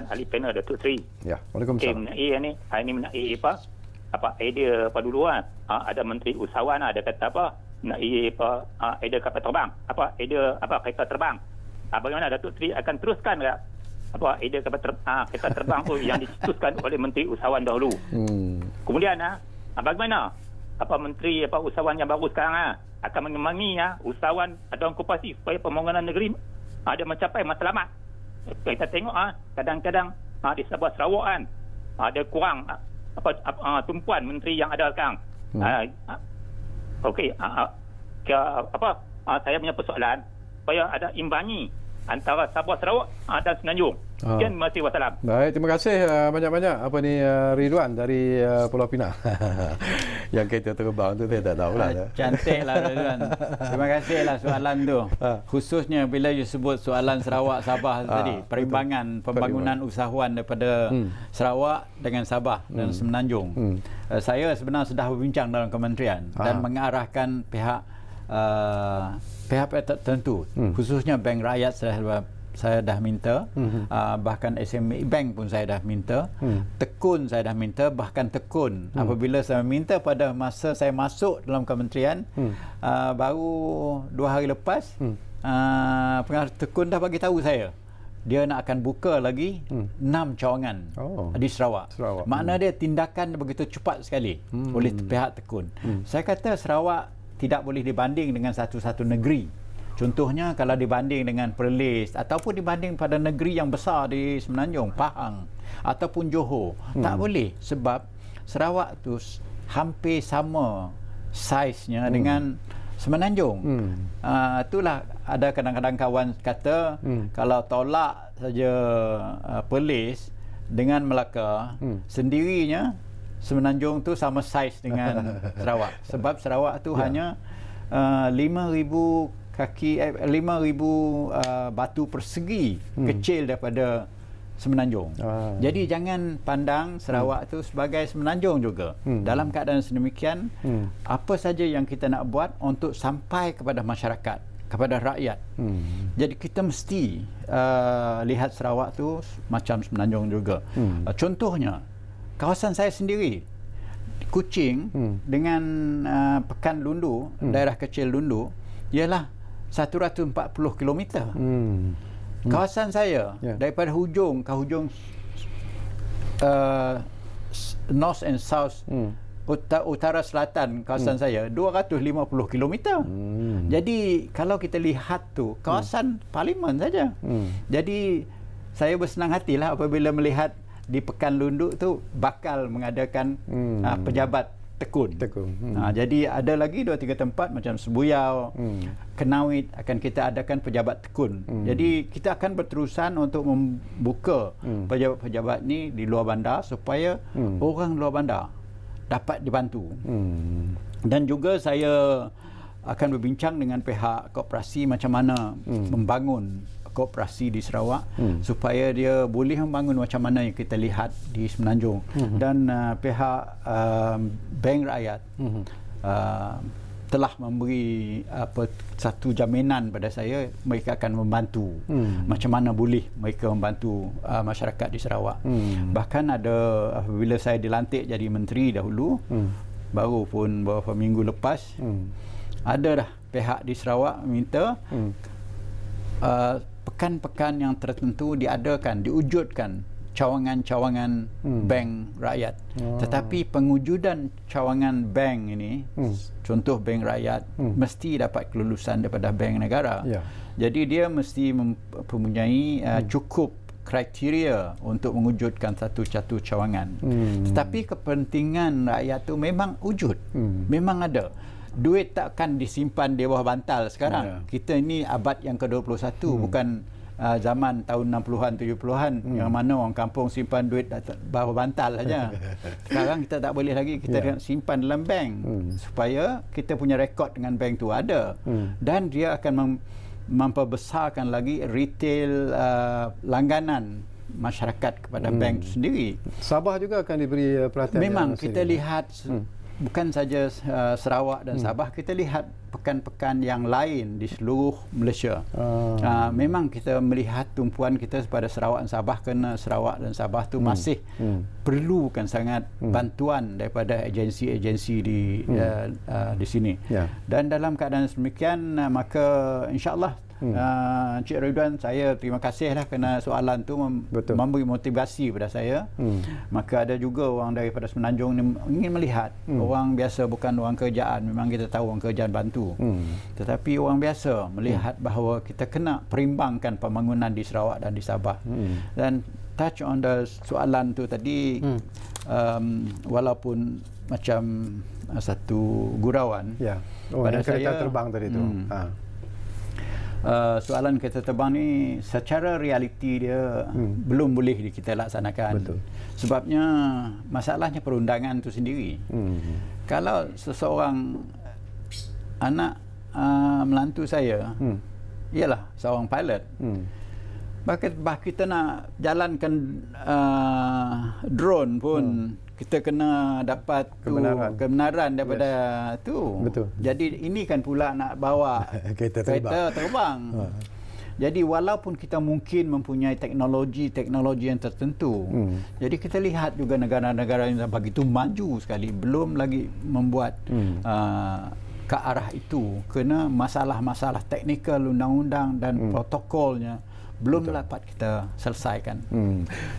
ahli panel Datuk Seri. Ya, Waalaikumsalam. Mengenai ni, ini mengenai apa idea apa dulu kan? Ada Menteri Usahawan ada kata apa? Mengenai idea kapal terbang. Idea kereta terbang. Bagaimana Datuk Seri akan teruskan tak? Idea kereta terbang tu yang dicetuskan oleh Menteri Usahawan dahulu. Kemudian bagaimana Menteri Usahawan yang baru sekarang akan mengembangi usahawan dan koperasi supaya pembangunan negeri ada mencapai matlamat. Kita tengok kadang-kadang di Sabah Sarawak kan ada kurang tumpuan menteri yang ada sekarang. Okey, saya punya persoalan supaya ada imbangi antara Sabah Sarawak dan Semenanjung. Sekian, terima kasih. Wassalam. Baik, terima kasih banyak-banyak Ridwan dari Pulau Pinang. Yang kereta terbang tu saya tak tahulah. Cantiklah Ridwan. Terima kasihlah soalan tu. Khususnya bila you sebut soalan Sarawak Sabah tadi, perimbangan pembangunan usahawan daripada Sarawak dengan Sabah dan Semenanjung. Saya sebenarnya sudah berbincang dalam kementerian dan mengarahkan pihak tertentu, khususnya Bank Rakyat saya dah minta, bahkan SME Bank pun saya dah minta, Tekun saya dah minta, bahkan Tekun apabila saya minta pada masa saya masuk dalam kementerian, baru 2 hari lepas pengarah Tekun dah bagi tahu saya dia nak akan buka lagi 6 cawangan di Sarawak. Makna dia tindakan begitu cepat sekali oleh pihak Tekun. Saya kata Sarawak tidak boleh dibanding dengan satu-satu negeri. Contohnya kalau dibanding dengan Perlis ataupun dibanding pada negeri yang besar di Semenanjung, Pahang ataupun Johor, tak boleh, sebab Sarawak tu hampir sama saiznya dengan Semenanjung. Itulah ada kadang-kadang kawan kata kalau tolak saja Perlis dengan Melaka, sendirinya Semenanjung tu sama saiz dengan Sarawak, sebab Sarawak tu hanya 5,000 batu persegi kecil daripada Semenanjung. Jadi jangan pandang Sarawak tu sebagai Semenanjung juga. Dalam keadaan sedemikian, apa saja yang kita nak buat untuk sampai kepada masyarakat, kepada rakyat. Jadi kita mesti lihat Sarawak tu macam Semenanjung juga. Contohnya kawasan saya sendiri, Kuching dengan Pekan Lundu, daerah kecil Lundu, ialah 140 km. Kawasan saya daripada hujung ke hujung north and south, utara selatan kawasan saya 250 km. Jadi kalau kita lihat tu kawasan parlimen saja. Jadi saya bersenang hatilah apabila melihat di Pekan Lundu tu bakal mengadakan pejabat Tekun. Jadi ada lagi 2-3 tempat macam Sebuyau, Kenawit akan kita adakan pejabat Tekun. Jadi kita akan berterusan untuk membuka pejabat-pejabat ni di luar bandar supaya orang luar bandar dapat dibantu. Dan juga saya akan berbincang dengan pihak koperasi macam mana membangun koperasi di Sarawak supaya dia boleh membangun macam mana yang kita lihat di Semenanjung. Dan pihak Bank Rakyat telah memberi satu jaminan pada saya, mereka akan membantu macam mana boleh mereka membantu masyarakat di Sarawak. Bahkan ada apabila saya dilantik jadi menteri dahulu, baru pun beberapa minggu lepas, ada dah pihak di Sarawak minta pekan-pekan yang tertentu diadakan, diwujudkan cawangan-cawangan bank rakyat. Tetapi pengujudan cawangan bank ini, contoh bank rakyat, mesti dapat kelulusan daripada bank negara. Jadi dia mesti mempunyai cukup kriteria untuk mewujudkan satu cawangan. Tetapi kepentingan rakyat tu memang wujud, memang ada. Duit takkan disimpan di bawah bantal sekarang. Kita ini abad yang ke-21, bukan zaman tahun 60-an 70-an yang mana orang kampung simpan duit bawah bantal saja. Sekarang kita tak boleh lagi, kita simpan dalam bank supaya kita punya rekod dengan bank tu ada. Dan dia akan memperbesarkan lagi retail langganan masyarakat kepada bank itu sendiri. Sabah juga akan diberi perhatian. Memang kita lihat bukan saja Sarawak dan Sabah, kita lihat pekan-pekan yang lain di seluruh Malaysia. Memang kita melihat tumpuan kita kepada Sarawak dan Sabah kerana Sarawak dan Sabah tu masih perlukan sangat bantuan daripada agensi-agensi di sini. Dan dalam keadaan sedemikian, maka insya-Allah Encik Ridwan, saya terima kasihlah kerana soalan tu memberi motivasi pada saya. Maka ada juga orang daripada Semenanjung ni ingin melihat orang biasa, bukan orang kerjaan. Memang kita tahu orang kerjaan bantu, tetapi orang biasa melihat bahawa kita kena perimbangkan pembangunan di Sarawak dan di Sabah. Dan touch on the soalan tu tadi, walaupun macam satu gurauan pada saya, kereta terbang tadi tu, soalan kereta terbang ni secara realiti dia belum boleh kita laksanakan. Betul. Sebabnya masalahnya perundangan tu sendiri. Kalau seseorang anak melantu saya ialah seorang pilot, bah kita nak jalankan drone pun kita kena dapat kebenaran daripada tu. Betul. Jadi ini kan pula nak bawa kereta terbang. Jadi walaupun kita mungkin mempunyai teknologi yang tertentu, jadi kita lihat juga negara-negara yang begitu maju sekali belum lagi membuat ke arah itu, kerana masalah-masalah teknikal undang-undang dan protokolnya belum dapat kita selesaikan.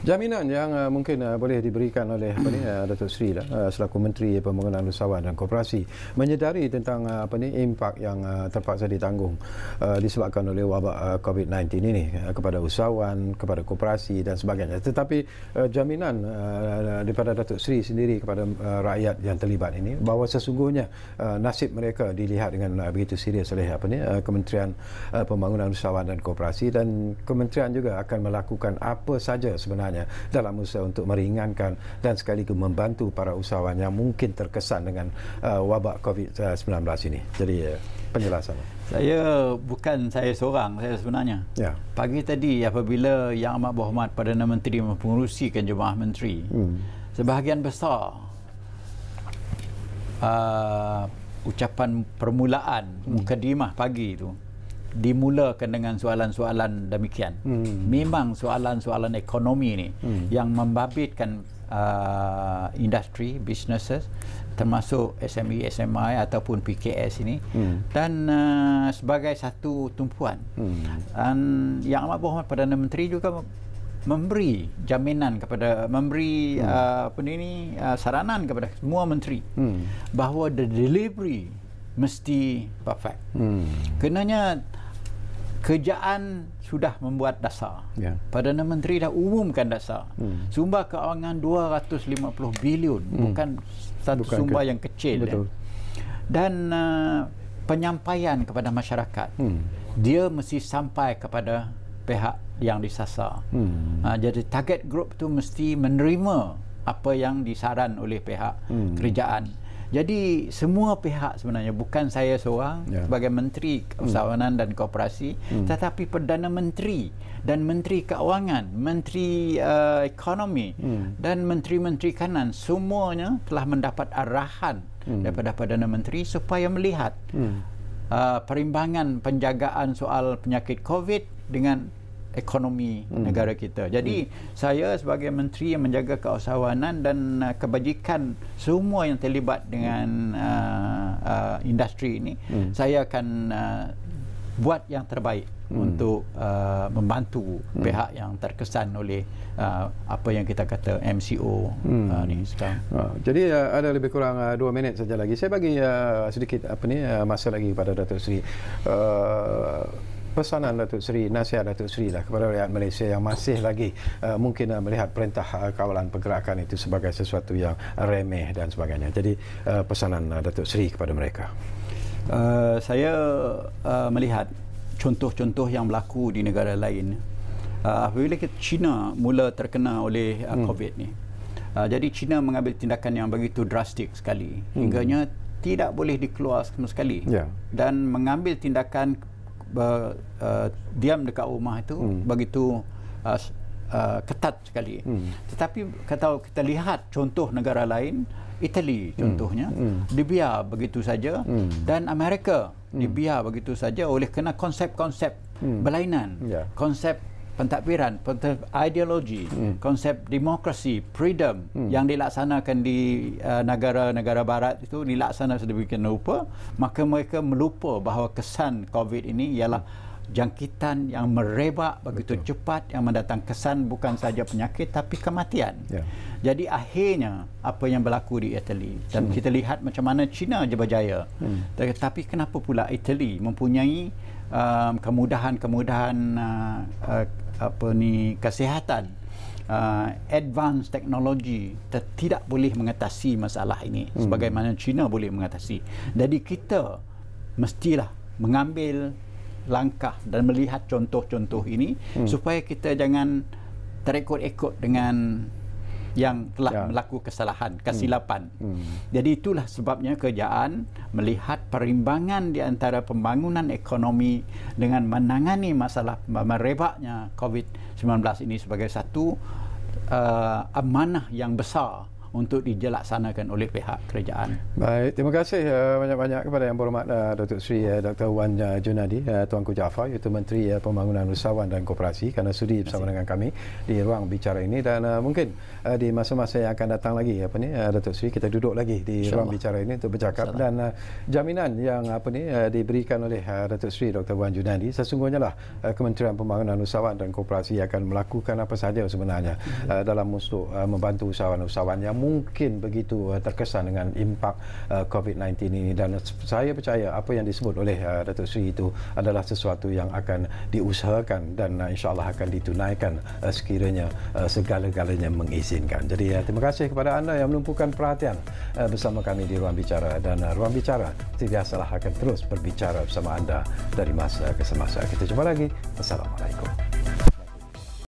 Jaminan yang mungkin boleh diberikan oleh Datuk Seri selaku Menteri Pembangunan Usahawan dan Koperasi menyedari tentang impak yang terpaksa ditanggung disebabkan oleh wabak COVID-19 ini kepada usahawan, kepada koperasi dan sebagainya. Tetapi jaminan daripada Datuk Seri sendiri kepada rakyat yang terlibat ini bahawa sesungguhnya nasib mereka dilihat dengan begitu serius oleh Kementerian Pembangunan Usahawan dan Koperasi, dan kementerian juga akan melakukan apa saja sebenarnya dalam usaha untuk meringankan dan sekaligus membantu para usahawan yang mungkin terkesan dengan wabak COVID-19 ini. Jadi penjelasan. Saya seorang sebenarnya. Ya. Pagi tadi apabila Yang Amat Berhormat Perdana Menteri mempengerusikan Jemaah Menteri, sebahagian besar ucapan permulaan mukadimah pagi itu dimulakan dengan soalan-soalan demikian. Memang soalan-soalan ekonomi ni yang membabitkan industri, businesses, termasuk SME, SMI ataupun PKS ini, dan sebagai satu tumpuan. Dan Yang Amat Berhormat Perdana Menteri juga memberi jaminan kepada, memberi saranan kepada semua menteri bahawa the delivery mesti perfect. Kenanya kerajaan sudah membuat dasar. Perdana Menteri dah umumkan dasar. Sumber kewangan 250 bilion, bukan satu sumber yang kecil. Betul. Dan penyampaian kepada masyarakat, dia mesti sampai kepada pihak yang disasar. Jadi target group tu mesti menerima apa yang disaran oleh pihak kerajaan. Jadi semua pihak sebenarnya, bukan saya seorang sebagai Menteri Usahawanan dan Koperasi, tetapi Perdana Menteri dan Menteri Keuangan, Menteri Ekonomi dan Menteri-Menteri Kanan, semuanya telah mendapat arahan daripada Perdana Menteri supaya melihat perimbangan penjagaan soal penyakit COVID dengan ekonomi negara kita. Jadi saya sebagai menteri yang menjaga keusahawanan dan kebajikan semua yang terlibat dengan industri ini, saya akan buat yang terbaik untuk membantu pihak yang terkesan oleh apa yang kita kata MCO ni sekarang. Jadi ada lebih kurang 2 minit saja lagi. Saya bagi sedikit masa lagi kepada Datuk Seri. Pesanan Datuk Seri, nasihat Datuk Seri lah kepada rakyat Malaysia yang masih lagi mungkin melihat perintah kawalan pergerakan itu sebagai sesuatu yang remeh dan sebagainya. Jadi pesanan Datuk Seri kepada mereka. Saya melihat contoh-contoh yang berlaku di negara lain. Apabila China mula terkena oleh COVID ni, jadi China mengambil tindakan yang begitu drastik sekali, hingganya tidak boleh dikeluar sama sekali, dan mengambil tindakan diam dekat rumah itu begitu ketat sekali. Tetapi kalau kita lihat contoh negara lain, Itali contohnya, dibiar begitu saja, dan Amerika dibiar begitu saja oleh kerana konsep-konsep berlainan, konsep pentadbiran, ideologi, konsep demokrasi, freedom yang dilaksanakan di negara-negara barat itu dilaksanakan sedemikian rupa, maka mereka melupa bahawa kesan COVID ini ialah jangkitan yang merebak begitu cepat yang mendatang kesan bukan saja penyakit tapi kematian. Jadi akhirnya apa yang berlaku di Itali, dan kita lihat macam mana China je berjaya. Tetapi kenapa pula Itali mempunyai kemudahan-kemudahan kesihatan, advance teknologi, tidak boleh mengatasi masalah ini sebagaimana China boleh mengatasi. Jadi kita mestilah mengambil langkah dan melihat contoh-contoh ini supaya kita jangan terekod-ekod dengan yang telah melakukan kesalahan, kesilapan. Jadi itulah sebabnya kerajaan melihat perimbangan di antara pembangunan ekonomi dengan menangani masalah merebaknya COVID-19 ini sebagai satu amanah yang besar untuk dilaksanakan oleh pihak kerajaan. Baik, terima kasih banyak-banyak kepada Yang Berhormat Datuk Seri Dr. Wan Junadi, Tuanku Jaafar, iaitu Menteri Pembangunan Usahawan dan Koperasi, kerana sudi bersama dengan kami di ruang bicara ini, dan mungkin di masa-masa yang akan datang lagi Datuk Seri, kita duduk lagi di ruang bicara ini untuk bercakap, dan jaminan yang diberikan oleh Datuk Seri Dr. Wan Junadi, sesungguhnya lah Kementerian Pembangunan Usahawan dan Koperasi akan melakukan apa sahaja sebenarnya dalam untuk membantu usahawan-usahawan yang mungkin begitu terkesan dengan impak COVID-19 ini, dan saya percaya apa yang disebut oleh Datuk Seri itu adalah sesuatu yang akan diusahakan dan insya-Allah akan ditunaikan sekiranya segala-galanya mengizinkan. Jadi terima kasih kepada anda yang menumpukan perhatian bersama kami di Ruang Bicara, dan Ruang Bicara seperti biasalah akan terus berbicara bersama anda dari masa ke semasa. Kita jumpa lagi. Assalamualaikum.